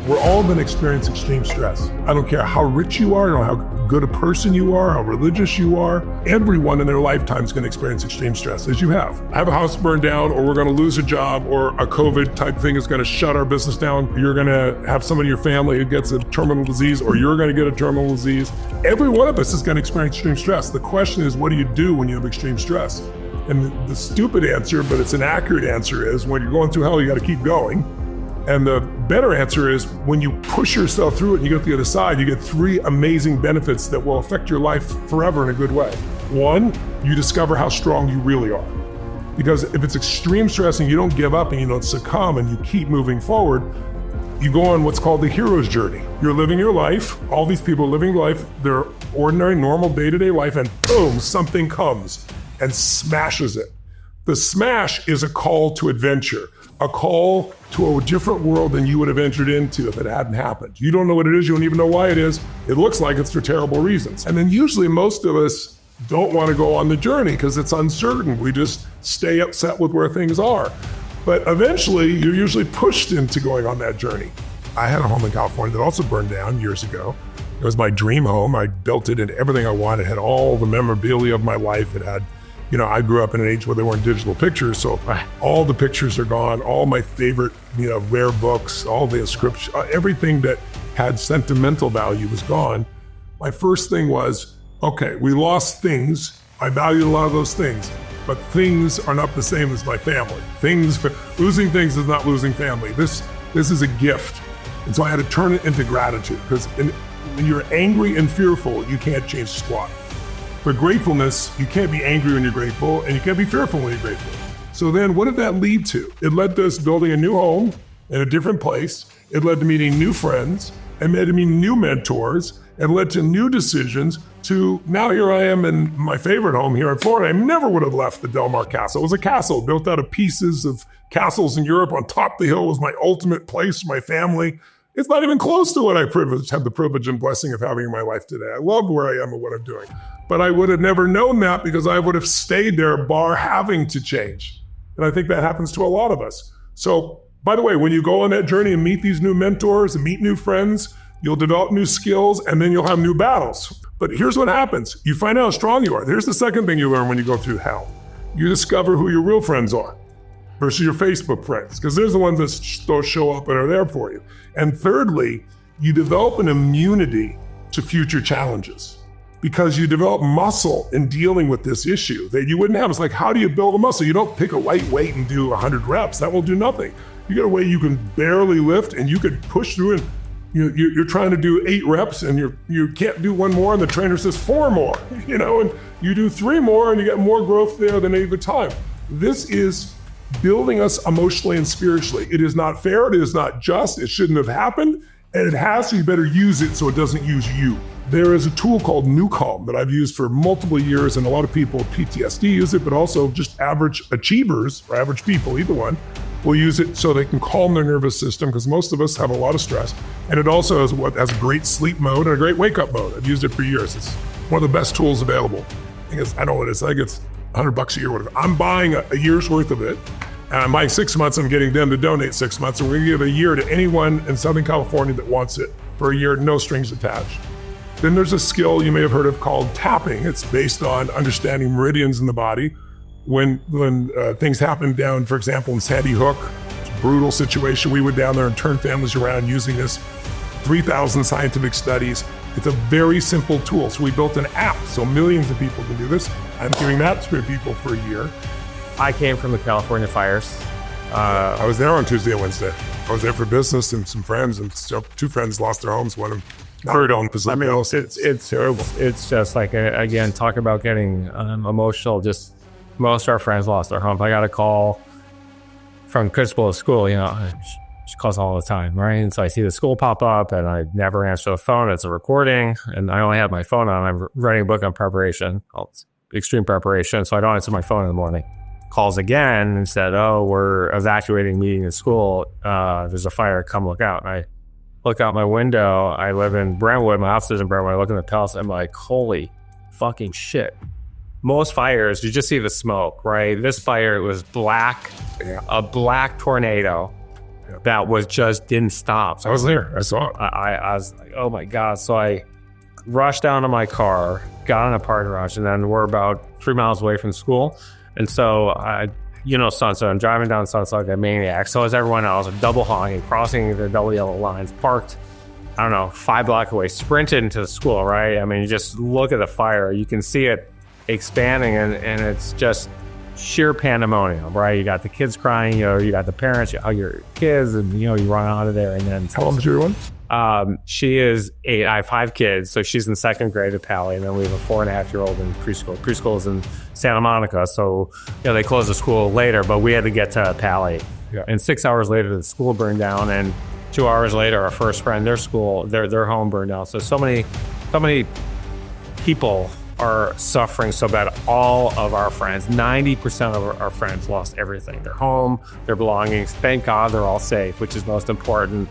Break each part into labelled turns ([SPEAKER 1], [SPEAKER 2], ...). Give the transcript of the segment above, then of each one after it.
[SPEAKER 1] We're all going to experience extreme stress. I don't care how rich you are, or how good a person you are, how religious you are. Everyone in their lifetime is going to experience extreme stress, as you have. Have a house burned down, or we're going to lose a job, or a COVID type thing is going to shut our business down. You're going to have someone in your family who gets a terminal disease, or you're going to get a terminal disease. Every one of us is going to experience extreme stress. The question is, what do you do when you have extreme stress? And the stupid answer, but it's an accurate answer, is when you're going through hell, you got to keep going. And the better answer is when you push yourself through it and you get to the other side, you get 3 amazing benefits that will affect your life forever in a good way. 1, you discover how strong you really are. Because if it's extreme stress and you don't give up and you don't succumb and you keep moving forward, you go on what's called the hero's journey. You're living your life, all these people are living life, their ordinary, normal, day-to-day life, and boom, something comes and smashes it. The smash is a call to adventure, a call to a different world than you would have entered into if it hadn't happened. You don't know what it is, you don't even know why it is. It looks like it's for terrible reasons. And then usually most of us don't want to go on the journey because it's uncertain. We just stay upset with where things are. But eventually you're usually pushed into going on that journey. I had a home in California that also burned down years ago. It was my dream home. I built it into everything I wanted. It had all the memorabilia of my life. It had, I grew up in an age where there weren't digital pictures, so all the pictures are gone, all my favorite, rare books, all the inscriptions, everything that had sentimental value was gone. My first thing was, okay, we lost things. I valued a lot of those things, but things are not the same as my family. Losing things is not losing family. This is a gift. And so I had to turn it into gratitude, because when you're angry and fearful, you can't change squat. But gratefulness, you can't be angry when you're grateful, and you can't be fearful when you're grateful. So then what did that lead to? It led to us building a new home in a different place. It led to meeting new friends, and led to meeting new mentors, and led to new decisions to now here I am in my favorite home here in Florida. I never would have left the Del Mar Castle. It was a castle built out of pieces of castles in Europe. On top of the hill was my ultimate place for my family. It's not even close to what I had the privilege and blessing of having in my life today. I love where I am and what I'm doing. But I would have never known that because I would have stayed there, bar having to change. And I think that happens to a lot of us. So, by the way, when you go on that journey and meet these new mentors and meet new friends, you'll develop new skills and then you'll have new battles. But here's what happens. You find out how strong you are. Here's the second thing you learn when you go through hell. You discover who your real friends are versus your Facebook friends, because there's the ones that show up and are there for you. And thirdly, you develop an immunity to future challenges because you develop muscle in dealing with this issue that you wouldn't have. It's like, how do you build a muscle? You don't pick a light weight and do 100 reps. That will do nothing. You get a weight you can barely lift and you could push through and you're trying to do 8 reps and you can't do 1 more and the trainer says 4 more, and you do 3 more and you get more growth there than any other time. This is building us emotionally and spiritually. It is not fair, it is not just, it shouldn't have happened, and it has to, you better use it so it doesn't use you. There is a tool called New Calm that I've used for multiple years, and a lot of people with PTSD use it, but also just average achievers, or average people, either one, will use it so they can calm their nervous system, because most of us have a lot of stress. And it also has a great sleep mode and a great wake up mode. I've used it for years. It's one of the best tools available. I don't know what it is. I think it's $100 a year, whatever. I'm buying a year's worth of it, and I'm buying 6 months. I'm getting them to donate 6 months. And we're gonna give a year to anyone in Southern California that wants it for a year, no strings attached. Then there's a skill you may have heard of called tapping. It's based on understanding meridians in the body. When things happen down, for example, in Sandy Hook, it's a brutal situation. We went down there and turned families around using this. 3,000 scientific studies. It's a very simple tool. So we built an app so millions of people can do this. I'm giving that to people for a year.
[SPEAKER 2] I came from the California fires.
[SPEAKER 1] I was there on Tuesday and Wednesday. I was there for business and some friends, and so 2 friends lost their homes. One of them buried on Pacific.
[SPEAKER 2] I mean, it's terrible. It's just like, again, talk about getting emotional. Just most of our friends lost their homes. I got a call from principal of school, she calls all the time, right? And so I see the school pop up and I never answer the phone. It's a recording and I only have my phone on. I'm writing a book on preparation, extreme preparation. So I don't answer my phone in the morning. Calls again and said, oh, we're evacuating meeting at school. There's a fire, come look out. And I look out my window. I live in Brentwood. My office is in Brentwood. I look in the palace. I'm like, holy fucking shit. Most fires, you just see the smoke, right? This fire, it was black, a black tornado. that was just didn't stop. So
[SPEAKER 1] I was there. I saw it.
[SPEAKER 2] I was like, oh my God. So I rushed down to my car, got in a parking garage, and then we're about 3 miles away from school. And so Sunset, I'm driving down Sunset like a maniac. So as everyone else, I'm double honking, crossing the double yellow lines, parked, 5 blocks away, sprinted into the school, right? I mean, you just look at the fire, you can see it expanding, and it's just sheer pandemonium, right? You got the kids crying, you got the parents, you hug your kids, and you run out of there. And then
[SPEAKER 1] how old is your one?
[SPEAKER 2] She is 8. I have 5 kids, so she's in 2nd grade at Pally, and then we have a 4.5-year-old in preschool. Preschool is in Santa Monica, so they closed the school later, but we had to get to Pally.
[SPEAKER 1] Yeah.
[SPEAKER 2] And 6 hours later, the school burned down, and 2 hours later, our first friend, their school, their home burned down. So many people are suffering so bad. All of our friends, 90% of our friends lost everything. Their home, their belongings. Thank God they're all safe, which is most important.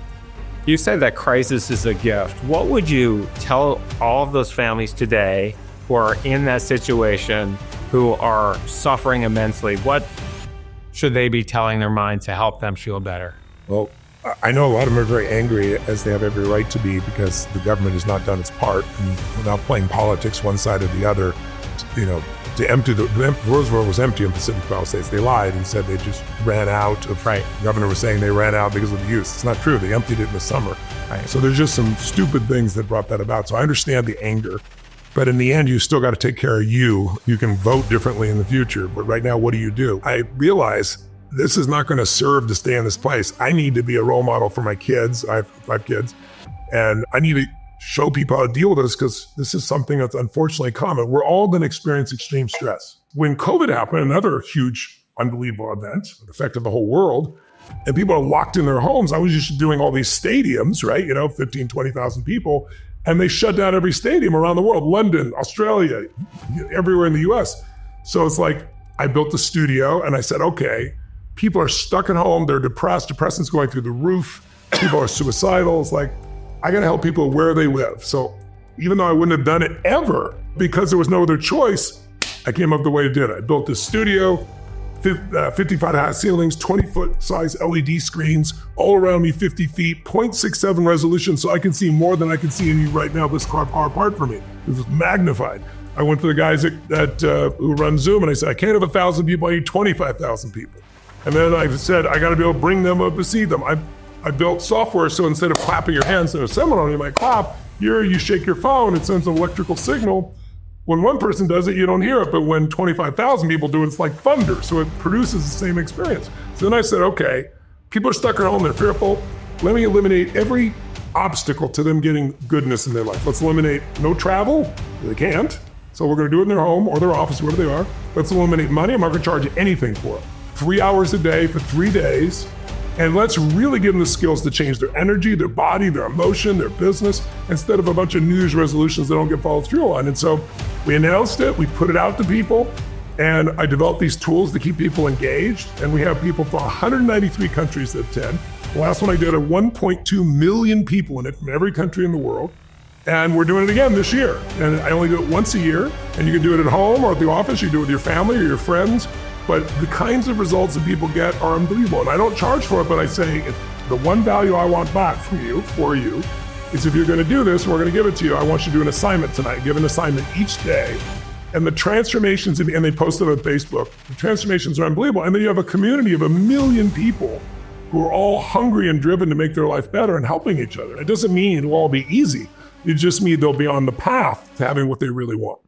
[SPEAKER 2] You said that crisis is a gift. What would you tell all of those families today who are in that situation, who are suffering immensely? What should they be telling their mind to help them feel better?
[SPEAKER 1] Well, I know a lot of them are very angry, as they have every right to be, because the government has not done its part, and without playing politics one side or the other, to empty the Roosevelt was empty in Pacific Palisades. They lied and said they just ran out of.
[SPEAKER 2] Right.
[SPEAKER 1] The governor was saying they ran out because of the use. It's not true. They emptied it in the summer.
[SPEAKER 2] Right.
[SPEAKER 1] So there's just some stupid things that brought that about. So I understand the anger, but in the end, you still got to take care of you. You can vote differently in the future, but right now, what do? I realize this is not going to serve to stay in this place. I need to be a role model for my kids. I have 5 kids, and I need to show people how to deal with this, because this is something that's unfortunately common. We're all going to experience extreme stress. When COVID happened, another huge, unbelievable event that affected the whole world, and people are locked in their homes. I was just doing all these stadiums, right? 15, 20,000 people, and they shut down every stadium around the world, London, Australia, everywhere in the US. So it's like, I built a studio and I said, okay, people are stuck at home. They're depressed. Depression's going through the roof. People are suicidal. It's like, I got to help people where they live. So even though I wouldn't have done it ever, because there was no other choice, I came up with the way to do it. I built this studio, 55 high ceilings, 20-foot size LED screens, all around me 50 feet, 0.67 resolution, so I can see more than I can see in you right now, this car far apart from me. This is magnified. I went to the guys who run Zoom, and I said, I can't have 1,000 people, I need 25,000 people. And then I said, I got to be able to bring them up to see them. I built software, so instead of clapping your hands in a seminar, you might clap. Here, you shake your phone, it sends an electrical signal. When one person does it, you don't hear it, but when 25,000 people do it, it's like thunder, so it produces the same experience. So then I said, okay, people are stuck at home, they're fearful. Let me eliminate every obstacle to them getting goodness in their life. Let's eliminate no travel, they can't. So we're gonna do it in their home or their office, wherever they are. Let's eliminate money, I'm not gonna charge anything for it. 3 hours a day for 3 days. And let's really give them the skills to change their energy, their body, their emotion, their business, instead of a bunch of New Year's resolutions that don't get followed through on. And so we announced it, we put it out to people, and I developed these tools to keep people engaged. And we have people from 193 countries that attend. The last one I did, 1.2 million people in it from every country in the world. And we're doing it again this year. And I only do it once a year. And you can do it at home or at the office, you do it with your family or your friends. But the kinds of results that people get are unbelievable. And I don't charge for it, but I say, the one value I want back from you, for you, is if you're gonna do this, and we're gonna give it to you, I want you to do an assignment tonight. Give an assignment each day. And the transformations, and they post it on Facebook, the transformations are unbelievable. And then you have a community of 1 million people who are all hungry and driven to make their life better and helping each other. It doesn't mean it'll all be easy. It just means they'll be on the path to having what they really want.